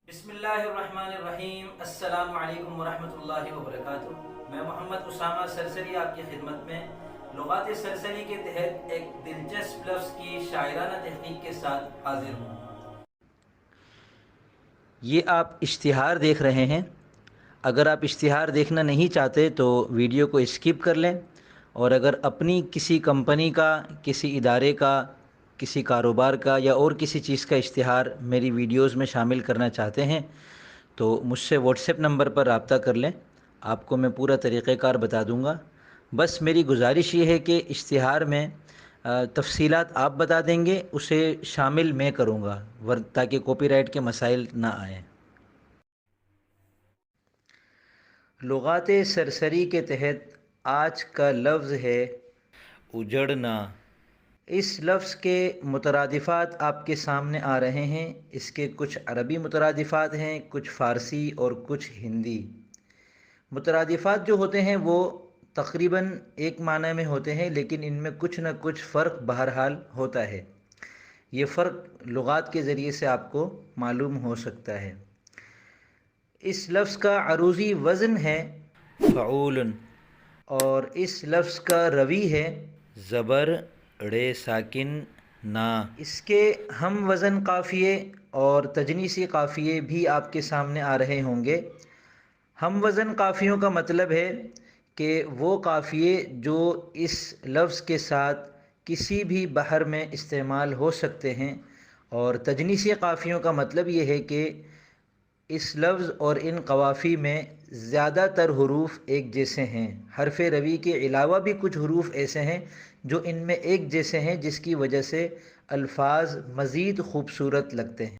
بسم اللہ الرحمن الرحیم۔ السلام علیکم ورحمۃ اللہ وبرکاتہ۔ میں محمد اسامہ سرسری آپ کی خدمت میں لغات سرسری کے تحت ایک دلچسپ لفظ کی شاعرانہ تحقیق کے ساتھ حاضر ہوں۔ یہ آپ اشتہار دیکھ رہے ہیں۔ اگر آپ اشتہار دیکھنا نہیں چاہتے تو ویڈیو کو اسکپ کر لیں، اور اگر اپنی کسی کمپنی کا، کسی ادارے کا، کسی کاروبار کا یا اور کسی چیز کا اشتہار میری ویڈیوز میں شامل کرنا چاہتے ہیں تو مجھ سے واٹس ایپ نمبر پر رابطہ کر لیں۔ آپ کو میں پورا طریقہ کار بتا دوں گا۔ بس میری گزارش یہ ہے کہ اشتہار میں تفصیلات آپ بتا دیں گے، اسے شامل میں کروں گا تاکہ کاپی رائٹ کے مسائل نہ آئیں۔ لغات سرسری کے تحت آج کا لفظ ہے اجڑنا۔ اس لفظ کے مترادفات آپ کے سامنے آ رہے ہیں۔ اس کے کچھ عربی مترادفات ہیں، کچھ فارسی اور کچھ ہندی۔ مترادفات جو ہوتے ہیں وہ تقریباً ایک معنی میں ہوتے ہیں، لیکن ان میں کچھ نہ کچھ فرق بہرحال ہوتا ہے۔ یہ فرق لغات کے ذریعے سے آپ کو معلوم ہو سکتا ہے۔ اس لفظ کا عروضی وزن ہے فعول، اور اس لفظ کا روی ہے زبر ڑ ساکن نا۔ اس کے ہم وزن قافیے اور تجنیسی قافیے بھی آپ کے سامنے آ رہے ہوں گے۔ ہم وزن قافیوں کا مطلب ہے کہ وہ قافیے جو اس لفظ کے ساتھ کسی بھی بحر میں استعمال ہو سکتے ہیں، اور تجنیسی قافیوں کا مطلب یہ ہے کہ اس لفظ اور ان قوافی میں زیادہ تر حروف ایک جیسے ہیں۔ حرف روی کے علاوہ بھی کچھ حروف ایسے ہیں جو ان میں ایک جیسے ہیں، جس کی وجہ سے الفاظ مزید خوبصورت لگتے ہیں۔